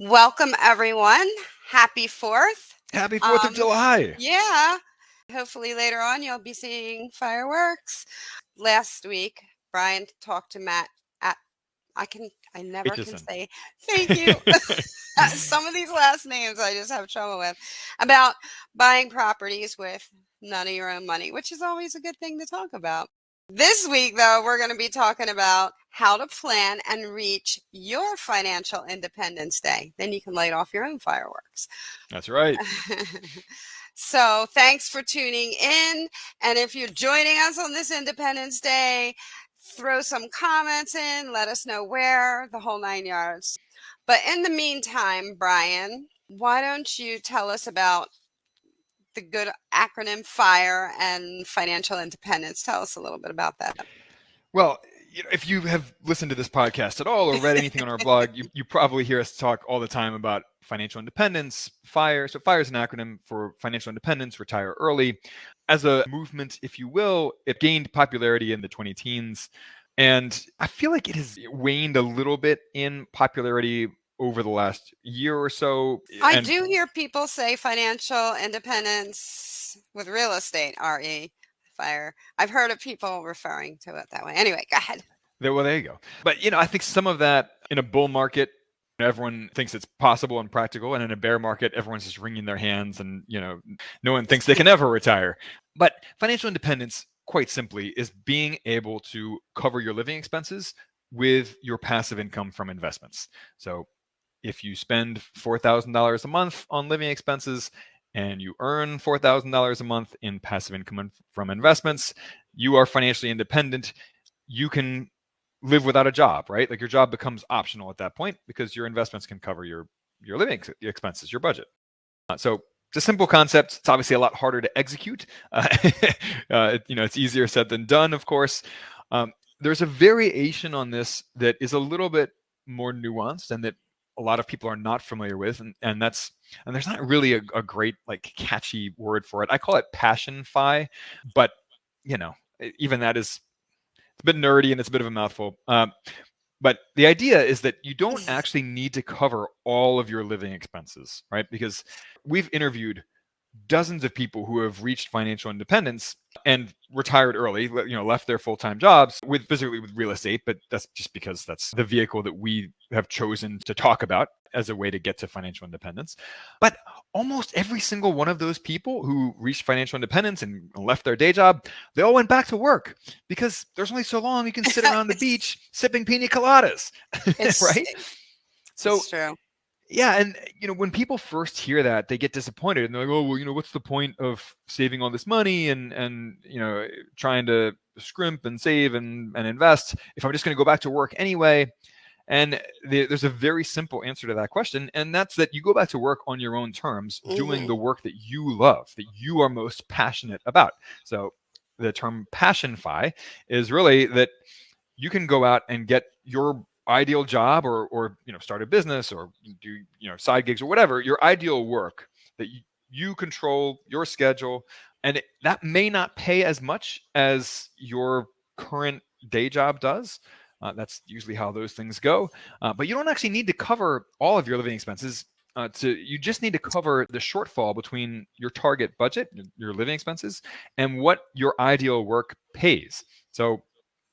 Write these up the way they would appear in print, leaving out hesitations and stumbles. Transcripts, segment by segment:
Welcome, everyone. Happy 4th. Happy 4th of Um, July. yeah, hopefully later on you'll be seeing fireworks. Last week, Brian talked to Matt at I never can Aitchison. say thank you. Some of these last names I just have trouble with about buying properties with none of your own money, which is always a good thing to talk about. This week, though, we're going to be talking about how to plan and reach your financial independence day. Then you can light off your own fireworks. That's right. So, thanks for tuning in. And if you're joining us on this Independence Day, throw some comments in, let us know where, the whole 9 yards. But in the meantime, Brian, why don't you tell us about the good acronym FIRE and financial independence? Tell us a little bit about that. Well, if you have listened to this podcast at all or read anything on our blog, you probably hear us talk all the time about financial independence, FIRE. So FIRE is an acronym for financial independence, retire early. As a movement, if you will, it gained popularity in the 20-teens. And I feel like it has waned a little bit in popularity over the last year or so. I do hear people say financial independence with real estate, RE, FIRE. I've heard of people referring to it that way. Anyway, go ahead. Well, there you go. But, I think some of that in a bull market, everyone thinks it's possible and practical. And in a bear market, everyone's just wringing their hands and, no one thinks they can ever retire. But financial independence, quite simply, is being able to cover your living expenses with your passive income from investments. So if you spend $4,000 a month on living expenses and you earn $4,000 a month in passive income from investments, you are financially independent. You can live without a job, right? Like your job becomes optional at that point because your investments can cover your living expenses, your budget. So it's a simple concept. It's obviously a lot harder to execute. It's easier said than done, of course. There's a variation on this that is a little bit more nuanced and that a lot of people are not familiar with, and there's not really a great catchy word for it. I call it passion-fi, but even that is a bit nerdy and it's a bit of a mouthful. But the idea is that you don't actually need to cover all of your living expenses, right? Because we've interviewed dozens of people who have reached financial independence and retired early, left their full-time jobs basically with real estate, but that's just because that's the vehicle that we have chosen to talk about as a way to get to financial independence. But almost every single one of those people who reached financial independence and left their day job, they all went back to work because there's only so long you can sit around the beach sipping pina coladas, right? So it's true. Yeah, and when people first hear that, they get disappointed and they're like, "Oh, well, what's the point of saving all this money and trying to scrimp and save and invest if I'm just going to go back to work anyway?" And there's a very simple answer to that question, and that's that you go back to work on your own terms, doing the work that you love, that you are most passionate about. So the term passion-fi is really that you can go out and get your ideal job or start a business or do side gigs or whatever, your ideal work that you control your schedule, and that may not pay as much as your current day job does. That's usually how those things go, but you don't actually need to cover all of your living expenses. You just need to cover the shortfall between your target budget, your living expenses, and what your ideal work pays. So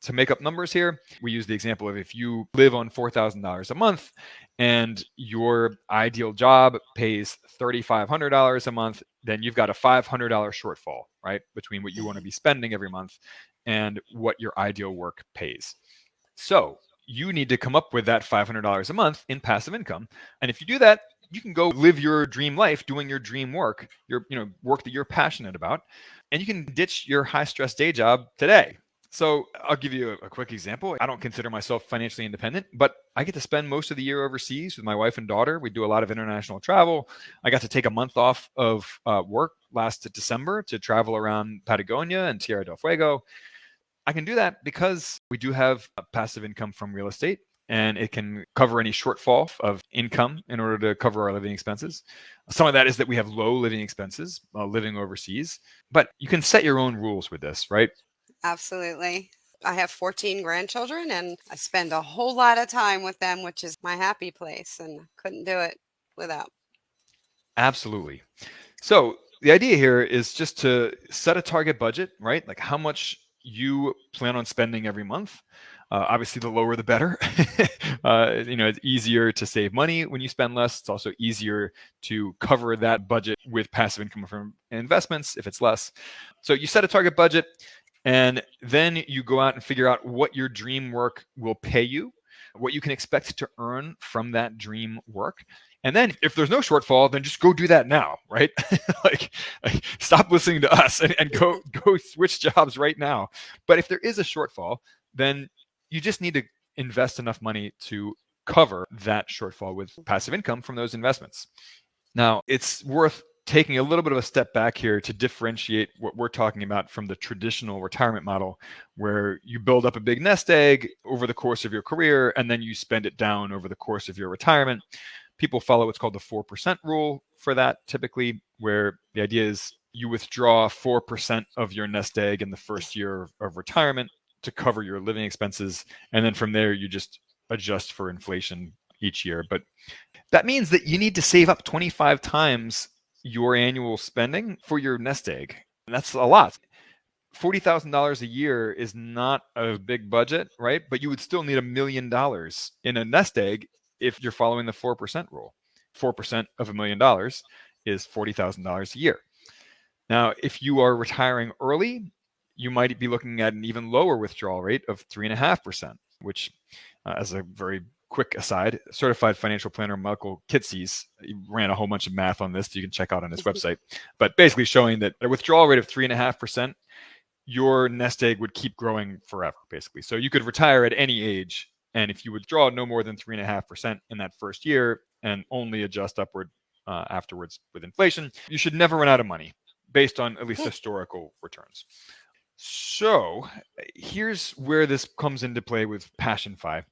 to make up numbers here, we use the example of if you live on $4,000 a month and your ideal job pays $3,500 a month, then you've got a $500 shortfall, right, between what you want to be spending every month and what your ideal work pays. So you need to come up with that $500 a month in passive income. And if you do that, you can go live your dream life doing your dream work, your work that you're passionate about, and you can ditch your high-stress day job today. So I'll give you a quick example. I don't consider myself financially independent, but I get to spend most of the year overseas with my wife and daughter. We do a lot of international travel. I got to take a month off of work last December to travel around Patagonia and Tierra del Fuego. I can do that because we do have a passive income from real estate, and it can cover any shortfall of income in order to cover our living expenses. Some of that is that we have low living expenses living overseas, but you can set your own rules with this, right? Absolutely. I have 14 grandchildren and I spend a whole lot of time with them, which is my happy place, and couldn't do it without. Absolutely. So the idea here is just to set a target budget, right? Like how much you plan on spending every month. Obviously, the lower the better. It's easier to save money when you spend less. It's also easier to cover that budget with passive income from investments if it's less. So you set a target budget, and then you go out and figure out what your dream work will pay you, what you can expect to earn from that dream work. And then if there's no shortfall, then just go do that now, right? like stop listening to us and go switch jobs right now. But if there is a shortfall, then you just need to invest enough money to cover that shortfall with passive income from those investments. Now, it's worth taking a little bit of a step back here to differentiate what we're talking about from the traditional retirement model, where you build up a big nest egg over the course of your career and then you spend it down over the course of your retirement. People follow what's called the 4% rule for that, typically, where the idea is you withdraw 4% of your nest egg in the first year of retirement to cover your living expenses. And then from there, you just adjust for inflation each year. But that means that you need to save up 25 times your annual spending for your nest egg. And that's a lot. $40,000 a year is not a big budget, right? But you would still need $1 million in a nest egg if you're following the 4% rule. 4% of $1 million is $40,000 a year. Now, if you are retiring early, you might be looking at an even lower withdrawal rate of 3.5%, which, as a very quick aside, certified financial planner Michael Kitces ran a whole bunch of math on this that you can check out on his website, but basically showing that a withdrawal rate of 3.5%, your nest egg would keep growing forever, basically. So you could retire at any age, and if you withdraw no more than 3.5% in that first year and only adjust upward afterwards with inflation, you should never run out of money based on at least historical returns. So here's where this comes into play with PassionFi.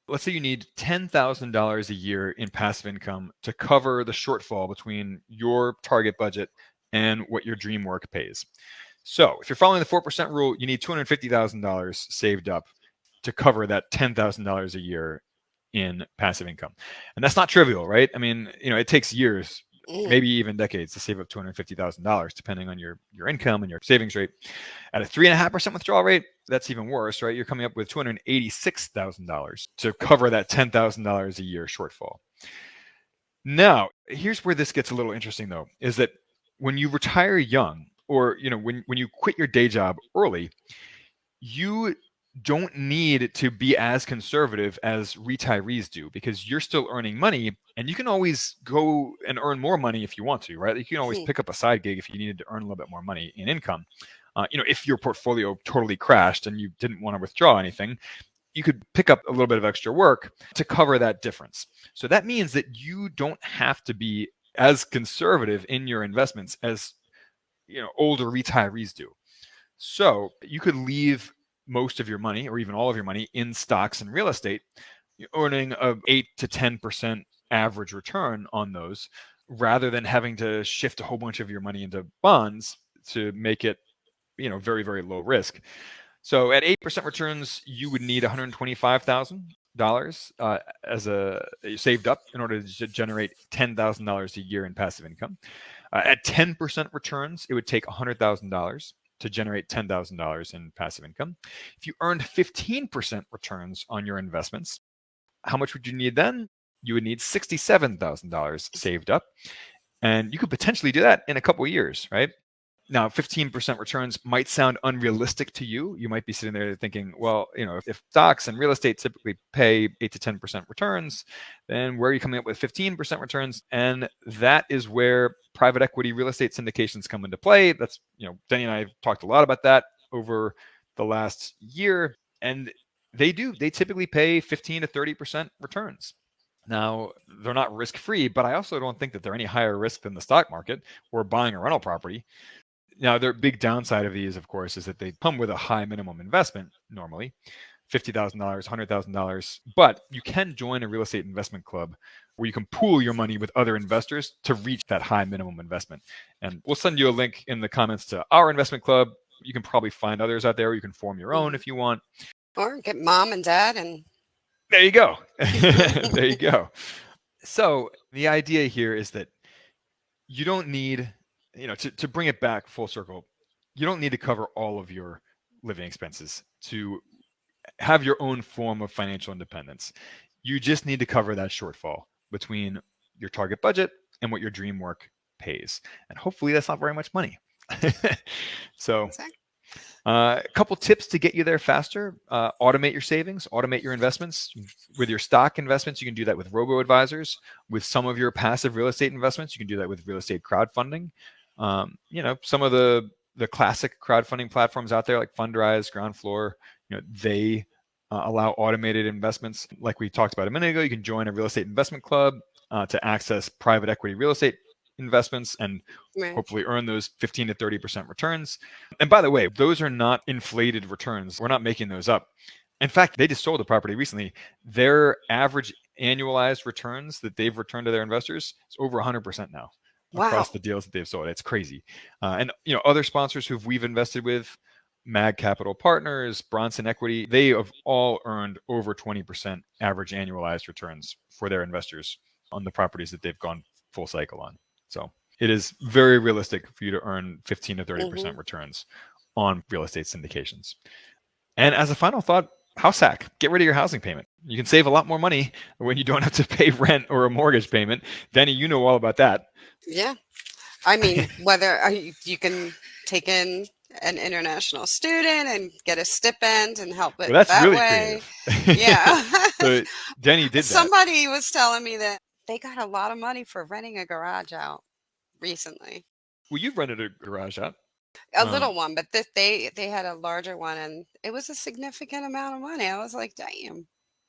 Let's say you need $10,000 a year in passive income to cover the shortfall between your target budget and what your dream work pays. So if you're following the 4% rule, you need $250,000 saved up to cover that $10,000 a year in passive income. And that's not trivial, right? I mean, it takes years, maybe even decades to save up $250,000, depending on your income and your savings rate. At a 3.5% withdrawal rate, that's even worse, right? You're coming up with $286,000 to cover that $10,000 a year shortfall. Now, here's where this gets a little interesting, though, is that when you retire young, or when you quit your day job early, you don't need to be as conservative as retirees do, because you're still earning money and you can always go and earn more money if you want to, right? You can always pick up a side gig if you needed to earn a little bit more money in income. If your portfolio totally crashed and you didn't want to withdraw anything, you could pick up a little bit of extra work to cover that difference. So that means that you don't have to be as conservative in your investments as older retirees do. So you could leave most of your money, or even all of your money, in stocks and real estate, earning a 8 to 10% average return on those, rather than having to shift a whole bunch of your money into bonds to make it, very, very low risk. So at 8% returns, you would need $125,000 as a saved up in order to generate $10,000 a year in passive income. At 10% returns, it would take $100,000 to generate $10,000 in passive income. If you earned 15% returns on your investments, how much would you need then? You would need $67,000 saved up. And you could potentially do that in a couple of years, right? Now, 15% returns might sound unrealistic to you. You might be sitting there thinking, well, if stocks and real estate typically pay 8 to 10% returns, then where are you coming up with 15% returns? And that is where private equity real estate syndications come into play. That's, Deni and I have talked a lot about that over the last year. And they typically pay 15 to 30% returns. Now, they're not risk-free, but I also don't think that they're any higher risk than the stock market or buying a rental property. Now, their big downside of these, of course, is that they come with a high minimum investment, normally $50,000, $100,000. But you can join a real estate investment club where you can pool your money with other investors to reach that high minimum investment. And we'll send you a link in the comments to our investment club. You can probably find others out there. You can form your own Mhm. if you want. Or get mom and dad and There you go. There you go. So the idea here is that you don't need, to bring it back full circle, you don't need to cover all of your living expenses to have your own form of financial independence. You just need to cover that shortfall between your target budget and what your dream work pays. And hopefully that's not very much money. So exactly. a couple tips to get you there faster. Automate your savings, automate your investments. With your stock investments, you can do that with robo-advisors. With some of your passive real estate investments, you can do that with real estate crowdfunding. Some of the classic crowdfunding platforms out there like Fundrise, Ground Floor, they allow automated investments. Like we talked about a minute ago, you can join a real estate investment club to access private equity real estate investments and Right. hopefully earn those 15 to 30% returns. And by the way, those are not inflated returns. We're not making those up. In fact, they just sold a property recently. Their average annualized returns that they've returned to their investors is over 100% now across Wow. the deals that they've sold. It's crazy. And other sponsors who we've invested with, Mag Capital Partners, Bronson Equity, they have all earned over 20% average annualized returns for their investors on the properties that they've gone full cycle on. So it is very realistic for you to earn 15 to 30% Hmm. returns on real estate syndications. And as a final thought, house hack, get rid of your housing payment. You can save a lot more money when you don't have to pay rent or a mortgage payment. Deni, you know all about that. Yeah. I mean, whether you can take in an international student and get a stipend and help it Well, that's that really way. creative. Yeah. So Deni did that. Somebody was telling me that they got a lot of money for renting a garage out recently. Well, you've rented a garage out. A Um, little one, but they had a larger one and it was a significant amount of money. I was like, "Damn."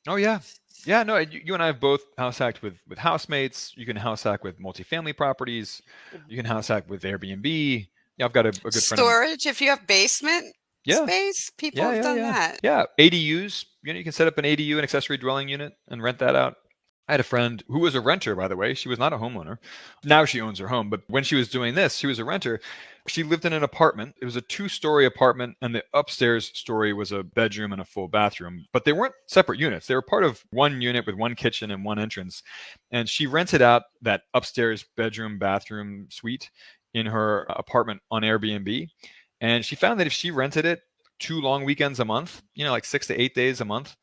oh yeah, yeah. No, you and I have both house hacked with housemates. You can house hack with multifamily properties. Mhm. You can house hack with Airbnb. Yeah, I've got a good friend of. Storage, if you have basement Yeah, space, people yeah, have yeah, done yeah, that. yeah. ADUs. You can set up an ADU, an accessory dwelling unit, and rent that out. I had a friend who was a renter, by the way. She was not a homeowner. Now she owns her home, but when she was doing this, she was a renter. She lived in an apartment. It was a two-story apartment, and the upstairs story was a bedroom and a full bathroom. But they weren't separate units. They were part of one unit with one kitchen and one entrance. And she rented out that upstairs bedroom, bathroom suite in her apartment on Airbnb. And she found that if she rented it 2 long weekends a month, like 6 to 8 days a month,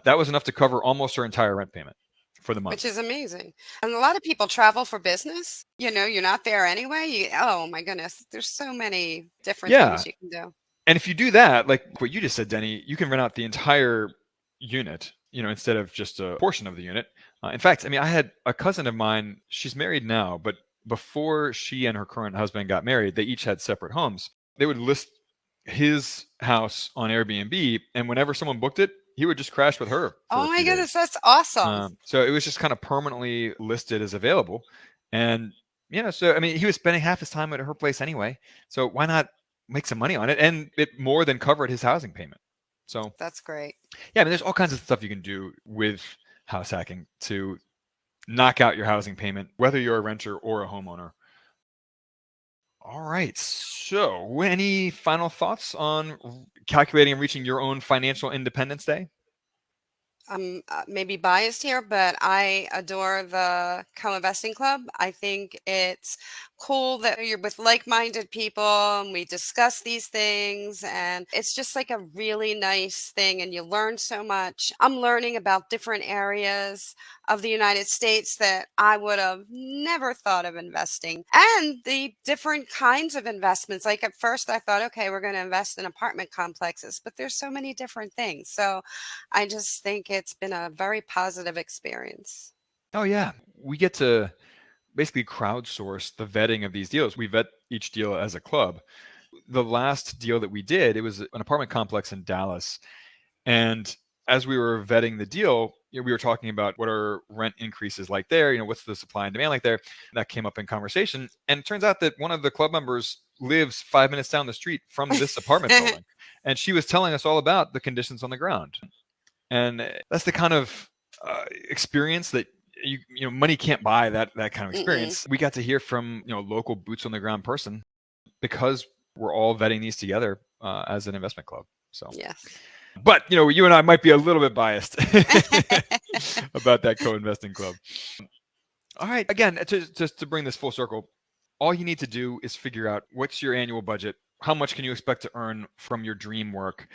that was enough to cover almost her entire rent payment for the Which month. is amazing. And a lot of people travel for business. You're not there anyway. Oh my goodness, there's so many different Yeah. things you can do. And if you do that, like what you just said, Deni, you can rent out the entire unit, instead of just a portion of the unit. In fact, I mean, I had a cousin of mine, she's married now, but before she and her current husband got married, they each had separate homes. They would list his house on Airbnb, and whenever someone booked it, he would just crash with her for Oh a my few goodness, days. that's awesome. So it was just kind of permanently listed as available. And, so I mean, he was spending half his time at her place anyway. So why not make some money on it? And it more than covered his housing payment. So, That's great. yeah, I mean, there's all kinds of stuff you can do with house hacking to knock out your housing payment, whether you're a renter or a homeowner. All right. So, any final thoughts on calculating and reaching your own financial independence day? I'm maybe biased here, but I adore the co-investing club. I think it's cool that you're with like-minded people and we discuss these things, and it's just like a really nice thing, and you learn so much. I'm learning about different areas of the United States that I would have never thought of investing, and the different kinds of investments. Like at first, I thought, okay, we're going to invest in apartment complexes, but there's so many different things. So I just think it's been a very positive experience. Oh, yeah. We get to basically crowdsource the vetting of these deals. We vet each deal as a club. The last deal that we did, it was an apartment complex in Dallas. And as we were vetting the deal, we were talking about what are rent increases like there, what's the supply and demand like there. That came up in conversation. And it turns out that one of the club members lives 5 minutes down the street from this apartment building. And she was telling us all about the conditions on the ground. And that's the kind of experience that money can't buy. That kind of Mm-mm. experience. We got to hear from local boots on the ground person because we're all vetting these together. as an investment club. So, Yes. but you and I might be a little bit biased about that co-investing club. All right, again, just to bring this full circle, all you need to do is figure out what's your annual budget, how much can you expect to earn from your dream work,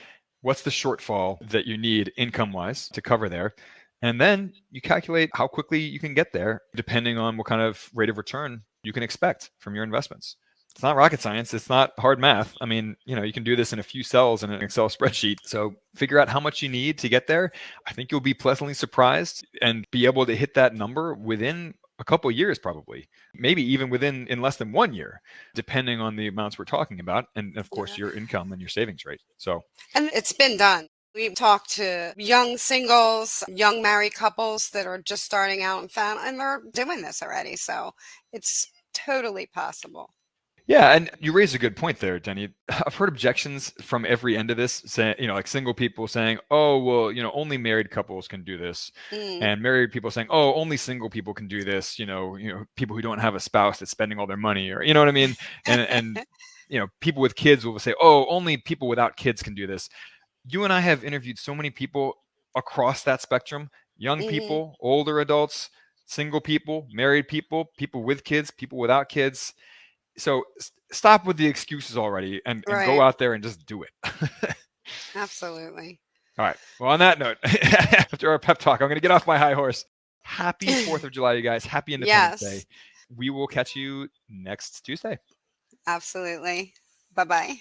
what's the shortfall that you need income wise to cover there, and then you calculate how quickly you can get there depending on what kind of rate of return you can expect from your investments. It's not rocket science. It's not hard math. I mean, you can do this in a few cells in an Excel spreadsheet. So figure out how much you need to get there. I think you'll be pleasantly surprised and be able to hit that number within a couple of years, probably, maybe even in less than 1 year, depending on the amounts we're talking about, and of course Yeah. your income and your savings rate. So, And it's been done. We've talked to young singles, young married couples that are just starting out and they're doing this already. So it's totally possible. yeah, and you raise a good point there, Deni. I've heard objections from every end of this, saying, like single people saying, "Oh, well, only married couples can do this," Mm. and married people saying, "Oh, only single people can do this." People who don't have a spouse that's spending all their money, or you know what I mean, and people with kids will say, "Oh, only people without kids can do this." You and I have interviewed so many people across that spectrum: young Mhm. people, older adults, single people, married people, people with kids, people without kids. So stop with the excuses already and go Right. out there and just do it. Absolutely. All right. Well, on that note, after our pep talk, I'm going to get off my high horse. Happy 4th of July, you guys. Happy Independence Day. Yes, We will catch you next Tuesday. absolutely. Bye bye.